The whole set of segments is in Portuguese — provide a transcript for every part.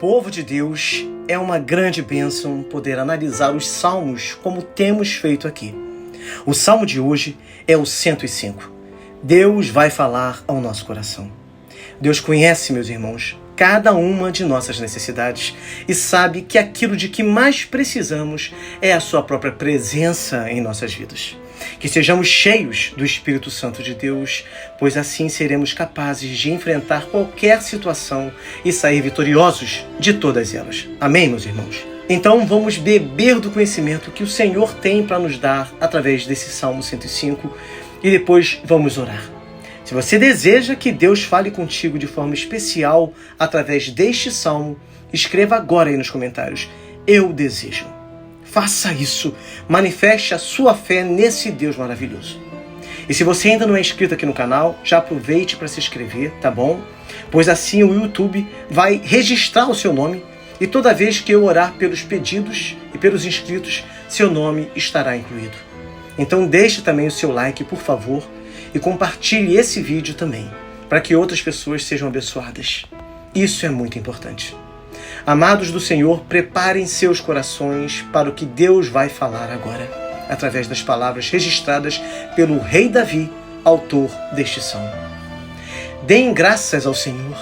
povo de Deus, é uma grande bênção poder analisar os salmos como temos feito aqui. O salmo de hoje é o 105. Deus vai falar ao nosso coração. Deus conhece, meus irmãos, cada uma de nossas necessidades e sabe que aquilo de que mais precisamos é a sua própria presença em nossas vidas. Que sejamos cheios do Espírito Santo de Deus, pois assim seremos capazes de enfrentar qualquer situação e sair vitoriosos de todas elas. Amém, meus irmãos? Então vamos beber do conhecimento que o Senhor tem para nos dar através desse Salmo 105 e depois vamos orar. Se você deseja que Deus fale contigo de forma especial através deste Salmo, escreva agora aí nos comentários: eu desejo. Faça isso, manifeste a sua fé nesse Deus maravilhoso. E se você ainda não é inscrito aqui no canal, já aproveite para se inscrever, tá bom? Pois assim o YouTube vai registrar o seu nome e toda vez que eu orar pelos pedidos e pelos inscritos, seu nome estará incluído. Então deixe também o seu like, por favor, e compartilhe esse vídeo também, para que outras pessoas sejam abençoadas. Isso é muito importante. Amados do Senhor, preparem seus corações para o que Deus vai falar agora, através das palavras registradas pelo rei Davi, autor deste salmo. Deem graças ao Senhor,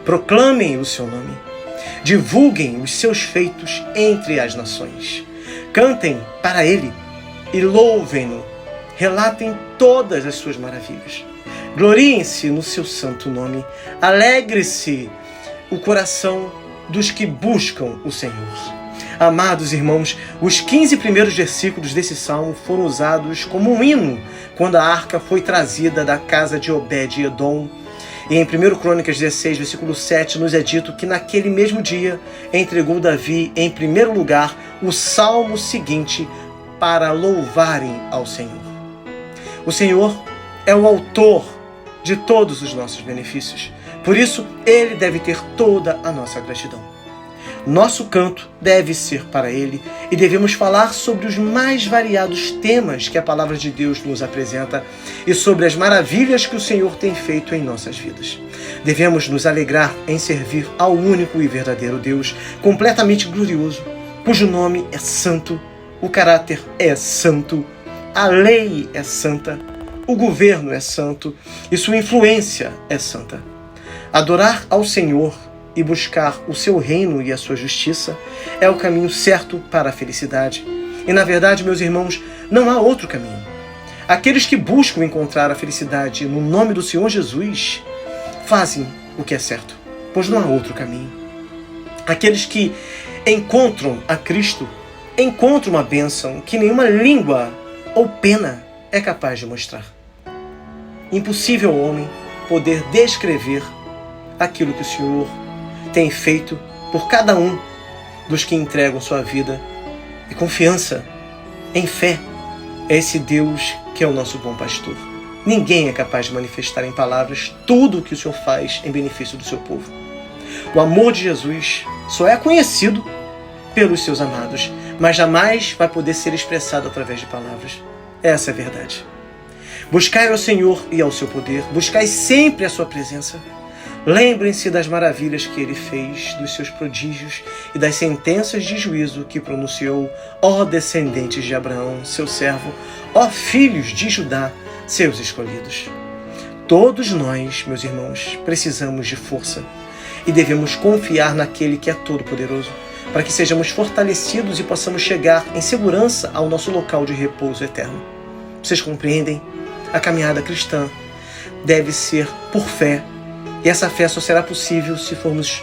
proclamem o seu nome, divulguem os seus feitos entre as nações, cantem para ele e louvem-no, relatem todas as suas maravilhas, gloriem-se no seu santo nome, alegre-se o coração dos que buscam o Senhor. Amados irmãos, os 15 primeiros versículos desse salmo foram usados como um hino quando a arca foi trazida da casa de Obed-Edom. E em 1 Crônicas 16, versículo 7, nos é dito que naquele mesmo dia entregou Davi, em primeiro lugar, o salmo seguinte para louvarem ao Senhor. O Senhor é o autor de todos os nossos benefícios. Por isso, Ele deve ter toda a nossa gratidão. Nosso canto deve ser para Ele e devemos falar sobre os mais variados temas que a Palavra de Deus nos apresenta e sobre as maravilhas que o Senhor tem feito em nossas vidas. Devemos nos alegrar em servir ao único e verdadeiro Deus, completamente glorioso, cujo nome é santo, o caráter é santo, a lei é santa, o governo é santo e sua influência é santa. Adorar ao Senhor e buscar o seu reino e a sua justiça é o caminho certo para a felicidade. E na verdade, meus irmãos, não há outro caminho. Aqueles que buscam encontrar a felicidade no nome do Senhor Jesus fazem o que é certo, pois não há outro caminho. Aqueles que encontram a Cristo encontram uma bênção que nenhuma língua ou pena é capaz de mostrar. Impossível ao homem poder descrever aquilo que o Senhor tem feito por cada um dos que entregam sua vida e confiança em fé a esse Deus que é o nosso bom pastor. Ninguém é capaz de manifestar em palavras tudo o que o Senhor faz em benefício do seu povo. O amor de Jesus só é conhecido pelos seus amados, mas jamais vai poder ser expressado através de palavras. Essa é a verdade. Buscai ao Senhor e ao seu poder, buscai sempre a sua presença. Lembrem-se das maravilhas que ele fez, dos seus prodígios e das sentenças de juízo que pronunciou, ó descendentes de Abraão, seu servo, ó filhos de Judá, seus escolhidos. Todos nós, meus irmãos, precisamos de força e devemos confiar naquele que é todo-poderoso, para que sejamos fortalecidos e possamos chegar em segurança ao nosso local de repouso eterno. Vocês compreendem? A caminhada cristã deve ser por fé, e essa fé só será possível se formos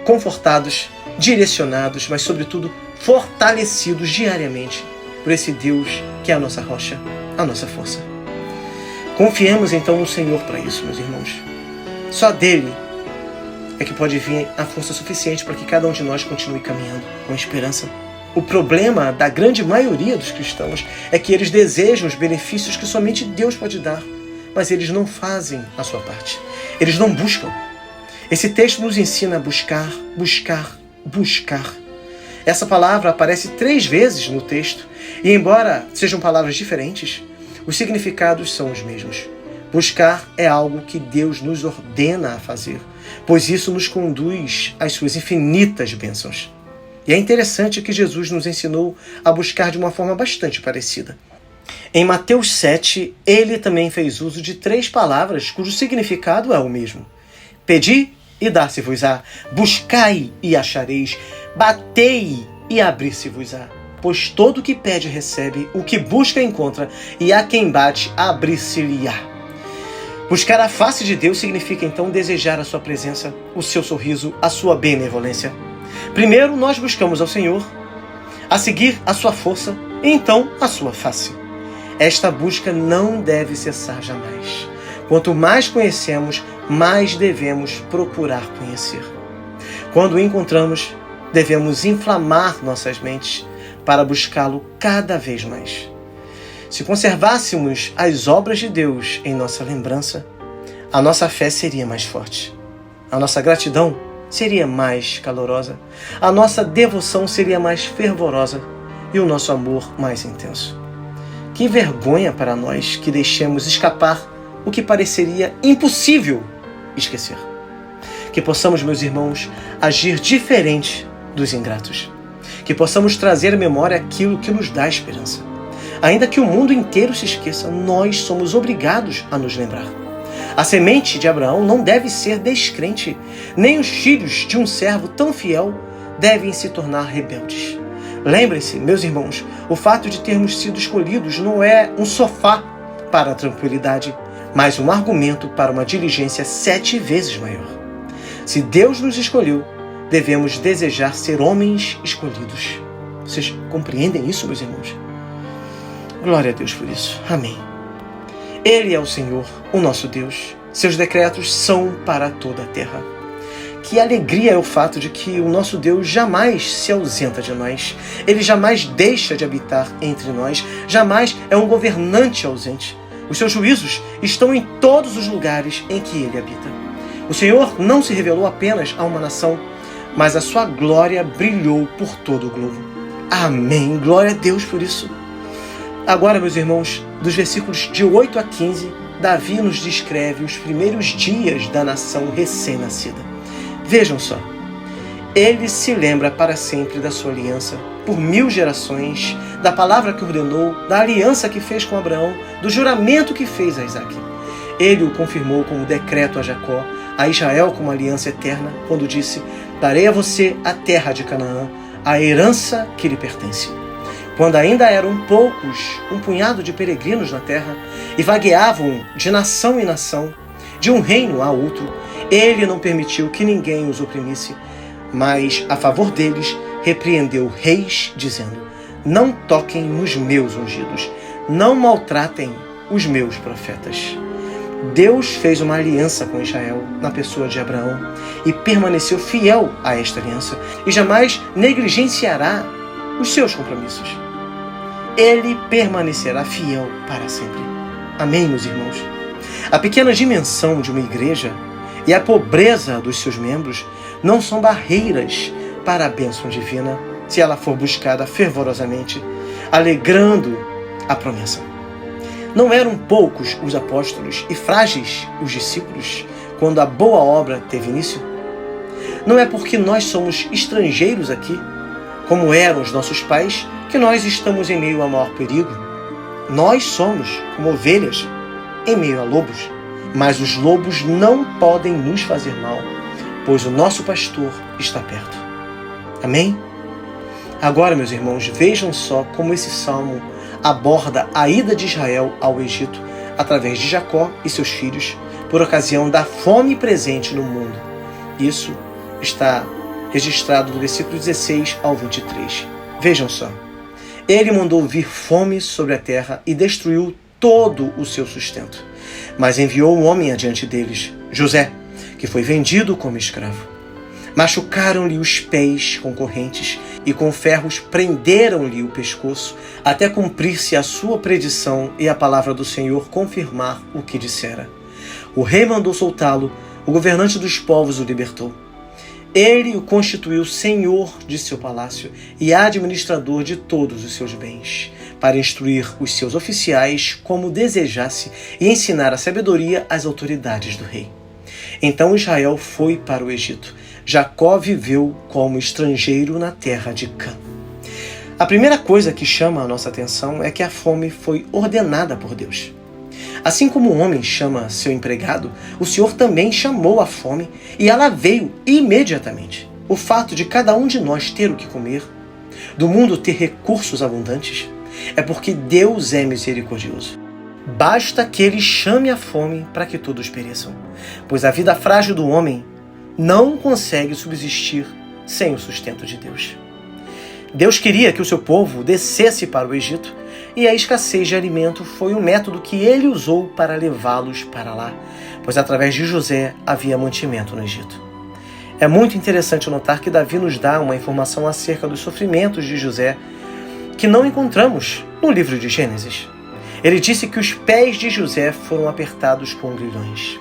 confortados, direcionados, mas sobretudo fortalecidos diariamente por esse Deus que é a nossa rocha, a nossa força. Confiemos então no Senhor para isso, meus irmãos. Só dele é que pode vir a força suficiente para que cada um de nós continue caminhando com esperança. O problema da grande maioria dos cristãos é que eles desejam os benefícios que somente Deus pode dar, mas eles não fazem a sua parte. Eles não buscam. Esse texto nos ensina a buscar, buscar, buscar. Essa palavra aparece 3 vezes no texto, e embora sejam palavras diferentes, os significados são os mesmos. Buscar é algo que Deus nos ordena a fazer, pois isso nos conduz às suas infinitas bênçãos. E é interessante que Jesus nos ensinou a buscar de uma forma bastante parecida. Em Mateus 7, ele também fez uso de 3 palavras cujo significado é o mesmo. Pedi e dar-se-vos-á, buscai e achareis, batei e abrir-se-vos-á. Pois todo o que pede recebe, o que busca encontra, e a quem bate abrir-se-lhe-á. Buscar a face de Deus significa então desejar a sua presença, o seu sorriso, a sua benevolência. Primeiro nós buscamos ao Senhor, a seguir a sua força e então a sua face. Esta busca não deve cessar jamais. Quanto mais conhecemos, mais devemos procurar conhecer. Quando o encontramos, devemos inflamar nossas mentes para buscá-lo cada vez mais. Se conservássemos as obras de Deus em nossa lembrança, a nossa fé seria mais forte. A nossa gratidão seria mais calorosa. A nossa devoção seria mais fervorosa e o nosso amor mais intenso. Que vergonha para nós que deixemos escapar o que pareceria impossível esquecer. Que possamos, meus irmãos, agir diferente dos ingratos. Que possamos trazer à memória aquilo que nos dá esperança. Ainda que o mundo inteiro se esqueça, nós somos obrigados a nos lembrar. A semente de Abraão não deve ser descrente, nem os filhos de um servo tão fiel devem se tornar rebeldes. Lembrem-se, meus irmãos, o fato de termos sido escolhidos não é um sofá para a tranquilidade, mas um argumento para uma diligência 7 vezes maior. Se Deus nos escolheu, devemos desejar ser homens escolhidos. Vocês compreendem isso, meus irmãos? Glória a Deus por isso. Amém. Ele é o Senhor, o nosso Deus. Seus decretos são para toda a terra. Que alegria é o fato de que o nosso Deus jamais se ausenta de nós. Ele jamais deixa de habitar entre nós. Jamais é um governante ausente. Os seus juízos estão em todos os lugares em que ele habita. O Senhor não se revelou apenas a uma nação, mas a sua glória brilhou por todo o globo. Amém. Glória a Deus por isso. Agora, meus irmãos, dos versículos de 8 a 15, Davi nos descreve os primeiros dias da nação recém-nascida. Vejam só. Ele se lembra para sempre da sua aliança, por 1000 gerações, da palavra que ordenou, da aliança que fez com Abraão, do juramento que fez a Isaque. Ele o confirmou como decreto a Jacó, a Israel como aliança eterna, quando disse: darei a você a terra de Canaã, a herança que lhe pertence. Quando ainda eram poucos, um punhado de peregrinos na terra, e vagueavam de nação em nação, de um reino a outro, ele não permitiu que ninguém os oprimisse, mas, a favor deles, repreendeu reis, dizendo: não toquem nos meus ungidos, não maltratem os meus profetas. Deus fez uma aliança com Israel na pessoa de Abraão e permaneceu fiel a esta aliança e jamais negligenciará os seus compromissos. Ele permanecerá fiel para sempre. Amém, meus irmãos? A pequena dimensão de uma igreja e a pobreza dos seus membros não são barreiras para a bênção divina, se ela for buscada fervorosamente, alegrando a promessa. Não eram poucos os apóstolos e frágeis os discípulos quando a boa obra teve início? Não é porque nós somos estrangeiros aqui, como eram os nossos pais, que nós estamos em meio ao maior perigo. Nós somos como ovelhas em meio a lobos, mas os lobos não podem nos fazer mal, pois o nosso pastor está perto. Amém? Agora, meus irmãos, vejam só como esse salmo aborda a ida de Israel ao Egito através de Jacó e seus filhos por ocasião da fome presente no mundo. Isso está registrado do versículo 16 ao 23. Vejam só. Ele mandou vir fome sobre a terra e destruiu todo o seu sustento. Mas enviou um homem adiante deles, José, que foi vendido como escravo. Machucaram-lhe os pés com correntes e com ferros prenderam-lhe o pescoço, até cumprir-se a sua predição e a palavra do Senhor confirmar o que dissera. O rei mandou soltá-lo, o governante dos povos o libertou. Ele o constituiu senhor de seu palácio e administrador de todos os seus bens, para instruir os seus oficiais como desejasse e ensinar a sabedoria às autoridades do rei. Então Israel foi para o Egito. Jacó viveu como estrangeiro na terra de Cã. A primeira coisa que chama a nossa atenção é que a fome foi ordenada por Deus. Assim como o homem chama seu empregado, o Senhor também chamou a fome e ela veio imediatamente. O fato de cada um de nós ter o que comer, do mundo ter recursos abundantes, é porque Deus é misericordioso. Basta que Ele chame a fome para que todos pereçam, pois a vida frágil do homem não consegue subsistir sem o sustento de Deus. Deus queria que o seu povo descesse para o Egito e a escassez de alimento foi o método que Ele usou para levá-los para lá, pois através de José havia mantimento no Egito. É muito interessante notar que Davi nos dá uma informação acerca dos sofrimentos de José que não encontramos no livro de Gênesis. Ele disse que os pés de José foram apertados com grilhões.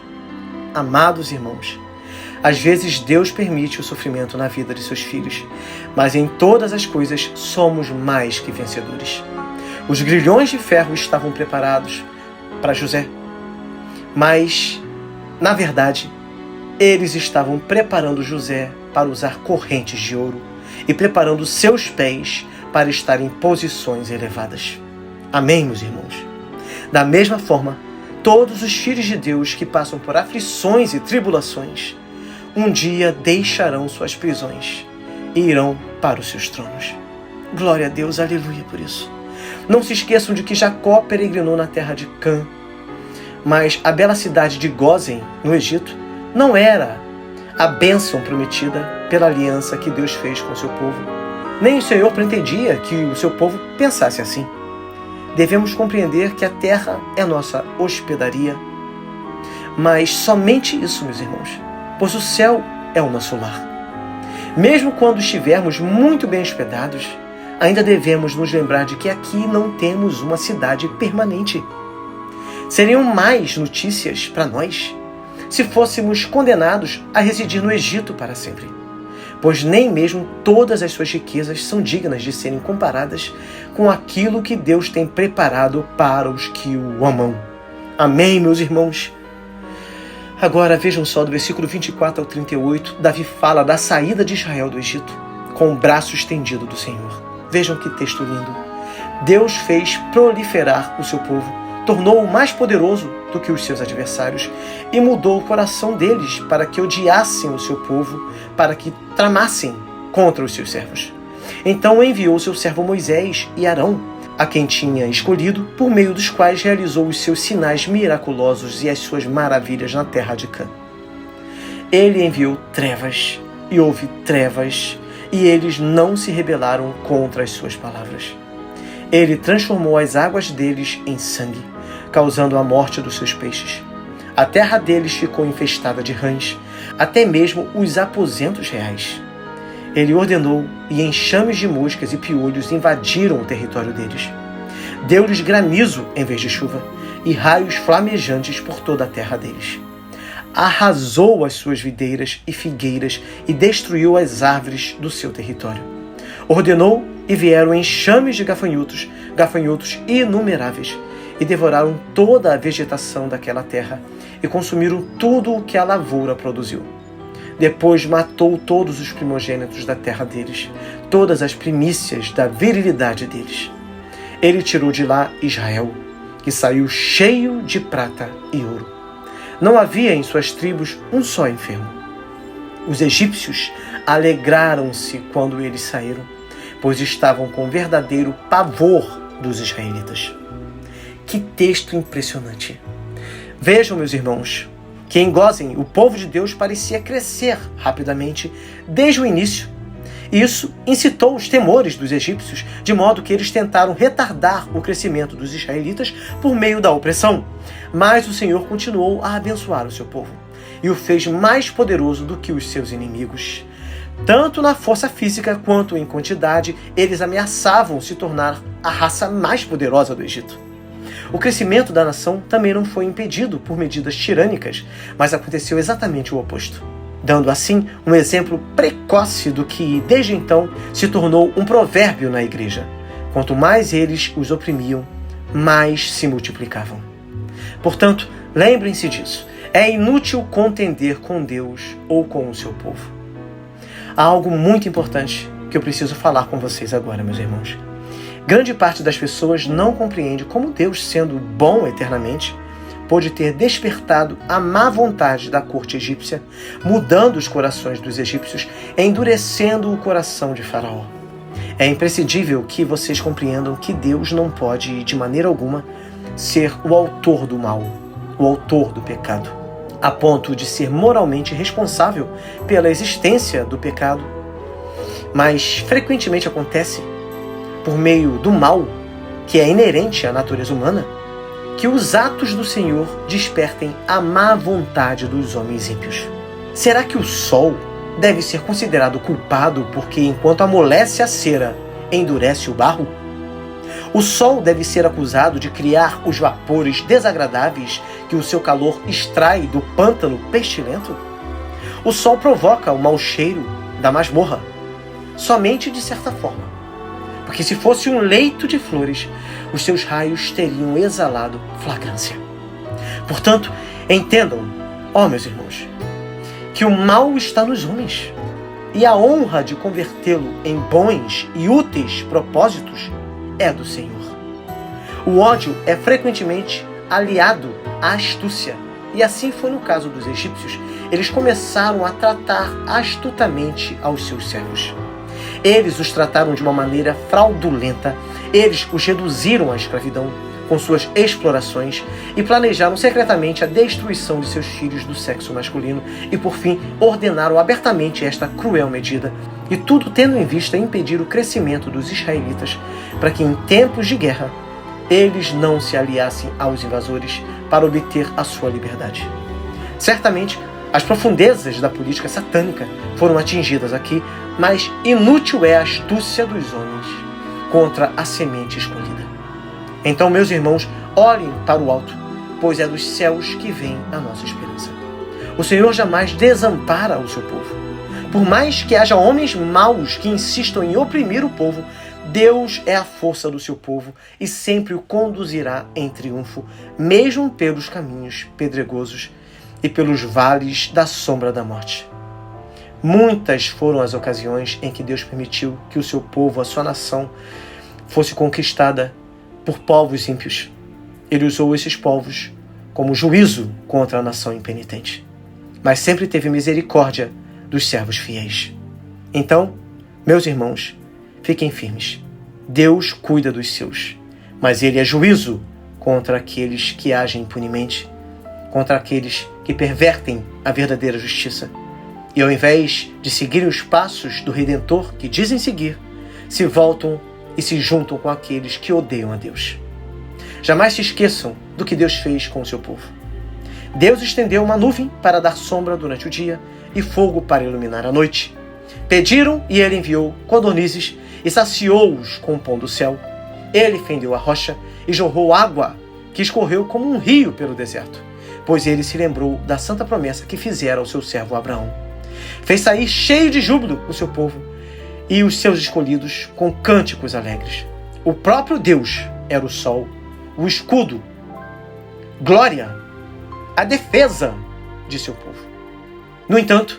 Amados irmãos, às vezes Deus permite o sofrimento na vida de seus filhos, mas em todas as coisas somos mais que vencedores. Os grilhões de ferro estavam preparados para José, mas, na verdade, eles estavam preparando José para usar correntes de ouro e preparando seus pés para estar em posições elevadas. Amém, meus irmãos? Da mesma forma, todos os filhos de Deus que passam por aflições e tribulações, um dia deixarão suas prisões e irão para os seus tronos. Glória a Deus, aleluia por isso. Não se esqueçam de que Jacó peregrinou na terra de Cã, mas a bela cidade de Gósen, no Egito, não era a bênção prometida pela aliança que Deus fez com o seu povo. Nem o Senhor pretendia que o seu povo pensasse assim. Devemos compreender que a terra é nossa hospedaria, mas somente isso, meus irmãos, pois o céu é o nosso lar. Mesmo quando estivermos muito bem hospedados, ainda devemos nos lembrar de que aqui não temos uma cidade permanente. Seriam mais notícias para nós se fôssemos condenados a residir no Egito para sempre, pois nem mesmo todas as suas riquezas são dignas de serem comparadas com aquilo que Deus tem preparado para os que o amam. Amém, meus irmãos? Agora vejam só, do versículo 24 ao 38, Davi fala da saída de Israel do Egito, com o braço estendido do Senhor. Vejam que texto lindo. Deus fez proliferar o seu povo, tornou-o mais poderoso do que os seus adversários e mudou o coração deles para que odiassem o seu povo, para que tramassem contra os seus servos. Então enviou seu servo Moisés e Arão, a quem tinha escolhido, por meio dos quais realizou os seus sinais miraculosos e as suas maravilhas na terra de Cã. Ele enviou trevas, e houve trevas, e eles não se rebelaram contra as suas palavras. Ele transformou as águas deles em sangue, causando a morte dos seus peixes. A terra deles ficou infestada de rãs, até mesmo os aposentos reais. Ele ordenou, e enxames de moscas e piolhos invadiram o território deles. Deu-lhes granizo em vez de chuva, e raios flamejantes por toda a terra deles. Arrasou as suas videiras e figueiras e destruiu as árvores do seu território. Ordenou, e vieram enxames de gafanhotos, gafanhotos inumeráveis, e devoraram toda a vegetação daquela terra, e consumiram tudo o que a lavoura produziu. Depois matou todos os primogênitos da terra deles, todas as primícias da virilidade deles. Ele tirou de lá Israel, que saiu cheio de prata e ouro. Não havia em suas tribos um só enfermo. Os egípcios alegraram-se quando eles saíram, pois estavam com verdadeiro pavor dos israelitas. Que texto impressionante! Vejam, meus irmãos, que em Gósen o povo de Deus parecia crescer rapidamente desde o início. Isso incitou os temores dos egípcios, de modo que eles tentaram retardar o crescimento dos israelitas por meio da opressão. Mas o Senhor continuou a abençoar o seu povo e o fez mais poderoso do que os seus inimigos. Tanto na força física quanto em quantidade, eles ameaçavam se tornar a raça mais poderosa do Egito. O crescimento da nação também não foi impedido por medidas tirânicas, mas aconteceu exatamente o oposto, dando assim um exemplo precoce do que, desde então, se tornou um provérbio na igreja. Quanto mais eles os oprimiam, mais se multiplicavam. Portanto, lembrem-se disso. É inútil contender com Deus ou com o seu povo. Há algo muito importante que eu preciso falar com vocês agora, meus irmãos. Grande parte das pessoas não compreende como Deus, sendo bom eternamente, pôde ter despertado a má vontade da corte egípcia, mudando os corações dos egípcios, endurecendo o coração de Faraó. É imprescindível que vocês compreendam que Deus não pode, de maneira alguma, ser o autor do mal, o autor do pecado, a ponto de ser moralmente responsável pela existência do pecado. Mas frequentemente acontece, por meio do mal, que é inerente à natureza humana, que os atos do Senhor despertem a má vontade dos homens ímpios. Será que o sol deve ser considerado culpado porque, enquanto amolece a cera, endurece o barro? O sol deve ser acusado de criar os vapores desagradáveis que o seu calor extrai do pântano pestilento? O sol provoca o mau cheiro da masmorra, somente de certa forma, porque se fosse um leito de flores, os seus raios teriam exalado flagrância. Portanto, entendam, meus irmãos, que o mal está nos homens, e a honra de convertê-lo em bons e úteis propósitos é do Senhor. O ódio é frequentemente aliado à astúcia, e assim foi no caso dos egípcios. Eles começaram a tratar astutamente aos seus servos. Eles os trataram de uma maneira fraudulenta, eles os reduziram à escravidão com suas explorações e planejaram secretamente a destruição de seus filhos do sexo masculino e, por fim, ordenaram abertamente esta cruel medida, e tudo tendo em vista impedir o crescimento dos israelitas, para que em tempos de guerra eles não se aliassem aos invasores para obter a sua liberdade. Certamente, as profundezas da política satânica foram atingidas aqui, mas inútil é a astúcia dos homens contra a semente escolhida. Então, meus irmãos, olhem para o alto, pois é dos céus que vem a nossa esperança. O Senhor jamais desampara o seu povo. Por mais que haja homens maus que insistam em oprimir o povo, Deus é a força do seu povo e sempre o conduzirá em triunfo, mesmo pelos caminhos pedregosos e pelos vales da sombra da morte. Muitas foram as ocasiões em que Deus permitiu que o seu povo, a sua nação, fosse conquistada por povos ímpios. Ele usou esses povos como juízo contra a nação impenitente, mas sempre teve misericórdia dos servos fiéis. Então, meus irmãos, fiquem firmes. Deus cuida dos seus, mas Ele é juízo contra aqueles que agem impunemente, contra aqueles que pervertem a verdadeira justiça. E ao invés de seguirem os passos do Redentor que dizem seguir, se voltam e se juntam com aqueles que odeiam a Deus. Jamais se esqueçam do que Deus fez com o seu povo. Deus estendeu uma nuvem para dar sombra durante o dia e fogo para iluminar a noite. Pediram e Ele enviou codornizes e saciou-os com o pão do céu. Ele fendeu a rocha e jorrou água que escorreu como um rio pelo deserto, pois Ele se lembrou da santa promessa que fizera ao seu servo Abraão. Fez sair cheio de júbilo o seu povo e os seus escolhidos com cânticos alegres. O próprio Deus era o sol, o escudo, glória, a defesa de seu povo. No entanto,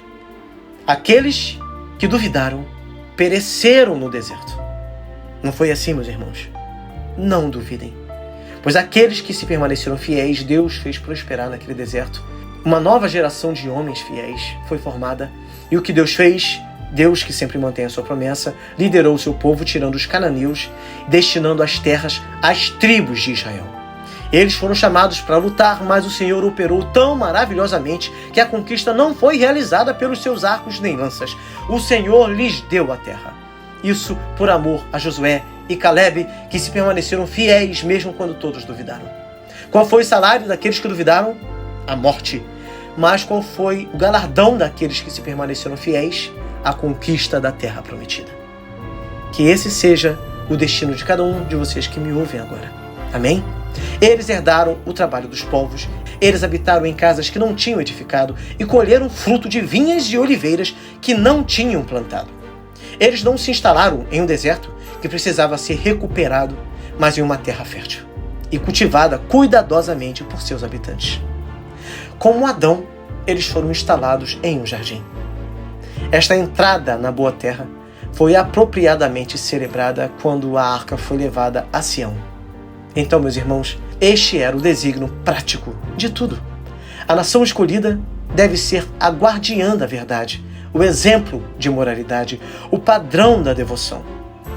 aqueles que duvidaram pereceram no deserto. Não foi assim, meus irmãos? Não duvidem, pois aqueles que se permaneceram fiéis, Deus fez prosperar naquele deserto. Uma nova geração de homens fiéis foi formada, e o que Deus fez? Deus, que sempre mantém a sua promessa, liderou o seu povo tirando os cananeus, destinando as terras às tribos de Israel. Eles foram chamados para lutar, mas o Senhor operou tão maravilhosamente que a conquista não foi realizada pelos seus arcos nem lanças. O Senhor lhes deu a terra. Isso por amor a Josué e Calebe, que se permaneceram fiéis mesmo quando todos duvidaram. Qual foi o salário daqueles que duvidaram? A morte. Mas qual foi o galardão daqueles que se permaneceram fiéis? A conquista da terra prometida. Que esse seja o destino de cada um de vocês que me ouvem agora. Amém? Eles herdaram o trabalho dos povos, eles habitaram em casas que não tinham edificado e colheram fruto de vinhas e oliveiras que não tinham plantado. Eles não se instalaram em um deserto que precisava ser recuperado, mas em uma terra fértil e cultivada cuidadosamente por seus habitantes. Como Adão, eles foram instalados em um jardim. Esta entrada na boa terra foi apropriadamente celebrada quando a arca foi levada a Sião. Então, meus irmãos, este era o desígnio prático de tudo. A nação escolhida deve ser a guardiã da verdade, o exemplo de moralidade, o padrão da devoção.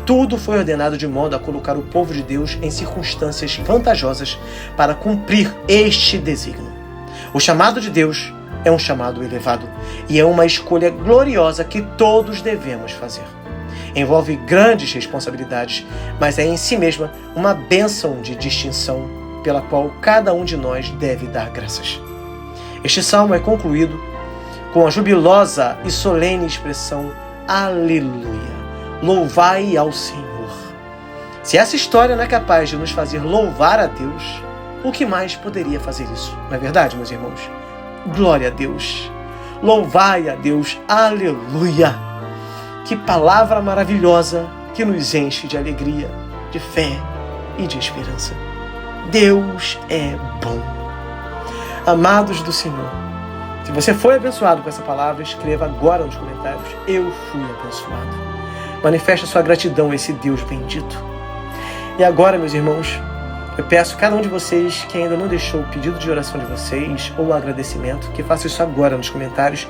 Tudo foi ordenado de modo a colocar o povo de Deus em circunstâncias vantajosas para cumprir este desígnio. O chamado de Deus é um chamado elevado e é uma escolha gloriosa que todos devemos fazer. Envolve grandes responsabilidades, mas é em si mesma uma bênção de distinção pela qual cada um de nós deve dar graças. Este salmo é concluído com a jubilosa e solene expressão Aleluia! Louvai ao Senhor! Se essa história não é capaz de nos fazer louvar a Deus, o que mais poderia fazer isso? Não é verdade, meus irmãos? Glória a Deus! Louvai a Deus! Aleluia! Que palavra maravilhosa que nos enche de alegria, de fé e de esperança. Deus é bom. Amados do Senhor, se você foi abençoado com essa palavra, escreva agora nos comentários: eu fui abençoado. Manifeste a sua gratidão a esse Deus bendito. E agora, meus irmãos, eu peço a cada um de vocês que ainda não deixou o pedido de oração de vocês ou o agradecimento, que faça isso agora nos comentários,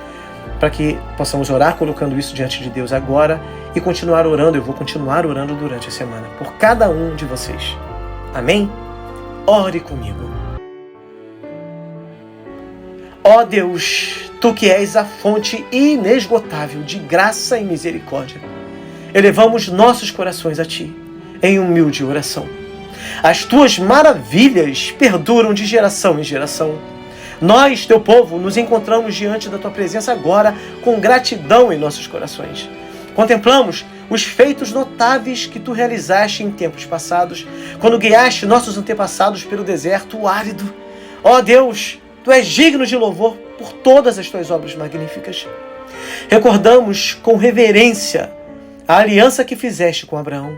para que possamos orar colocando isso diante de Deus agora e continuar orando. Eu vou continuar orando durante a semana por cada um de vocês. Amém? Ore comigo. Ó Deus, Tu que és a fonte inesgotável de graça e misericórdia, elevamos nossos corações a Ti em humilde oração. As Tuas maravilhas perduram de geração em geração. Nós, Teu povo, nos encontramos diante da Tua presença agora com gratidão em nossos corações. Contemplamos os feitos notáveis que Tu realizaste em tempos passados, quando guiaste nossos antepassados pelo deserto árido. Ó Deus, Tu és digno de louvor por todas as Tuas obras magníficas. Recordamos com reverência a aliança que fizeste com Abraão,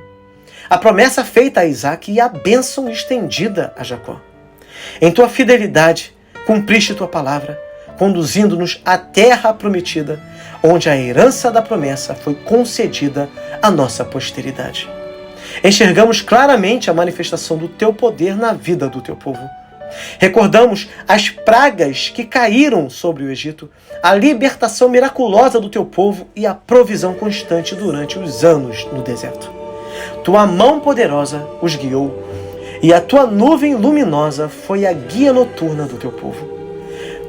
a promessa feita a Isaque e a bênção estendida a Jacó. Em Tua fidelidade, cumpriste Tua palavra, conduzindo-nos à terra prometida, onde a herança da promessa foi concedida à nossa posteridade. Enxergamos claramente a manifestação do Teu poder na vida do Teu povo. Recordamos as pragas que caíram sobre o Egito, a libertação miraculosa do Teu povo e a provisão constante durante os anos no deserto. Tua mão poderosa os guiou e a Tua nuvem luminosa foi a guia noturna do Teu povo.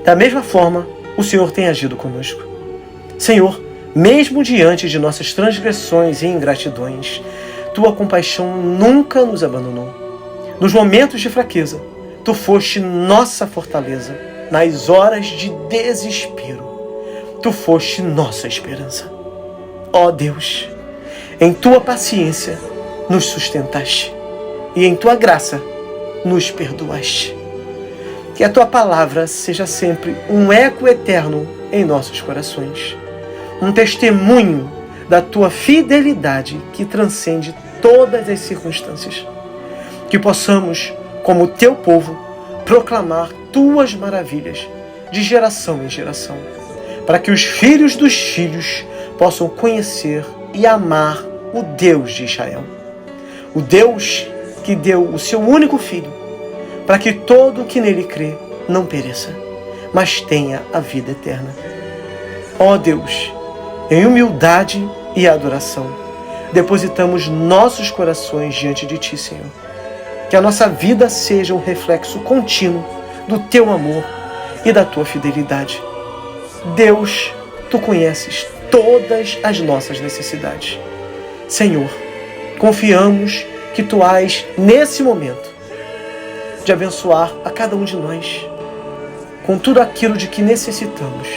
Da mesma forma, o Senhor tem agido conosco. Senhor, mesmo diante de nossas transgressões e ingratidões, Tua compaixão nunca nos abandonou. Nos momentos de fraqueza, Tu foste nossa fortaleza. Nas horas de desespero, Tu foste nossa esperança. Ó Deus, em Tua paciência nos sustentaste e em Tua graça nos perdoaste. Que a Tua palavra seja sempre um eco eterno em nossos corações, um testemunho da Tua fidelidade que transcende todas as circunstâncias. Que possamos, como Teu povo, proclamar Tuas maravilhas de geração em geração, para que os filhos dos filhos possam conhecer e amar o Deus de Israel. O Deus que deu o Seu único Filho, para que todo o que nele crê não pereça, mas tenha a vida eterna. Ó Deus, em humildade e adoração, depositamos nossos corações diante de Ti, Senhor. Que a nossa vida seja um reflexo contínuo do Teu amor e da Tua fidelidade. Deus, Tu conheces todas as nossas necessidades. Senhor, confiamos que Tu hás, nesse momento, de abençoar a cada um de nós com tudo aquilo de que necessitamos.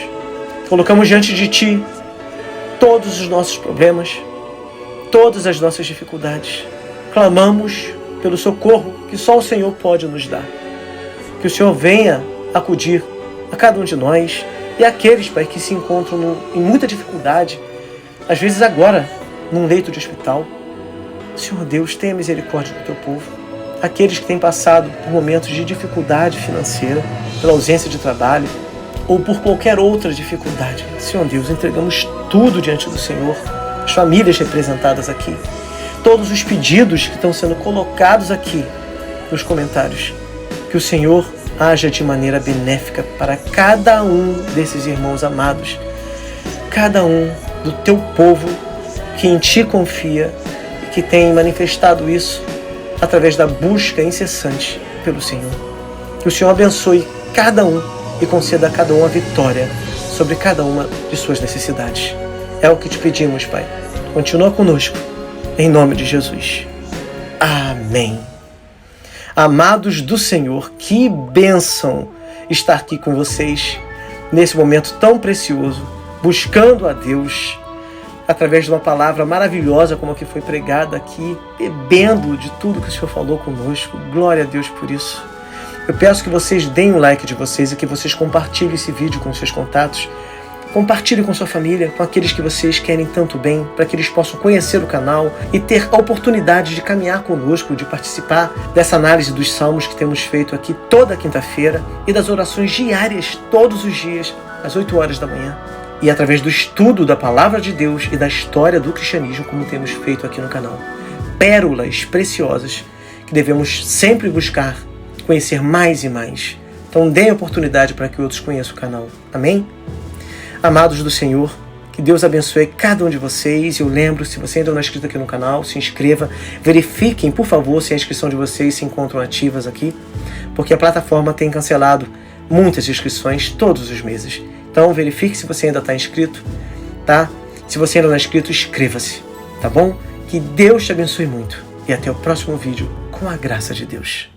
Colocamos diante de Ti todos os nossos problemas, todas as nossas dificuldades. Clamamos pelo socorro que só o Senhor pode nos dar. Que o Senhor venha acudir a cada um de nós e àqueles, Pai, que se encontram em muita dificuldade, às vezes agora, num leito de hospital. Senhor Deus, tenha misericórdia do teu povo. Aqueles que têm passado por momentos de dificuldade financeira, pela ausência de trabalho, ou por qualquer outra dificuldade. Senhor Deus, entregamos tudo diante do Senhor, as famílias representadas aqui, todos os pedidos que estão sendo colocados aqui nos comentários. Que o Senhor haja de maneira benéfica para cada um desses irmãos amados, cada um do teu povo que em ti confia e que tem manifestado isso através da busca incessante pelo Senhor. Que o Senhor abençoe cada um e conceda a cada um a vitória sobre cada uma de suas necessidades. É o que te pedimos, Pai. Continua conosco, em nome de Jesus. Amém. Amados do Senhor, que bênção estar aqui com vocês nesse momento tão precioso, buscando a Deus através de uma palavra maravilhosa como a que foi pregada aqui, bebendo de tudo que o Senhor falou conosco. Glória a Deus por isso. Eu peço que vocês deem o like de vocês e que vocês compartilhem esse vídeo com seus contatos. Compartilhe com sua família, com aqueles que vocês querem tanto bem, para que eles possam conhecer o canal e ter a oportunidade de caminhar conosco, de participar dessa análise dos salmos que temos feito aqui toda quinta-feira e das orações diárias, todos os dias, às 8 horas da manhã. E através do estudo da Palavra de Deus e da história do cristianismo, como temos feito aqui no canal. Pérolas preciosas que devemos sempre buscar conhecer mais e mais. Então deem oportunidade para que outros conheçam o canal. Amém? Amados do Senhor, que Deus abençoe cada um de vocês. Eu lembro, se você ainda não é inscrito aqui no canal, se inscreva. Verifiquem, por favor, se a inscrição de vocês se encontram ativas aqui, porque a plataforma tem cancelado muitas inscrições todos os meses. Então verifique se você ainda está inscrito, tá? Se você ainda não é inscrito, inscreva-se, tá bom? Que Deus te abençoe muito. E até o próximo vídeo, com a graça de Deus.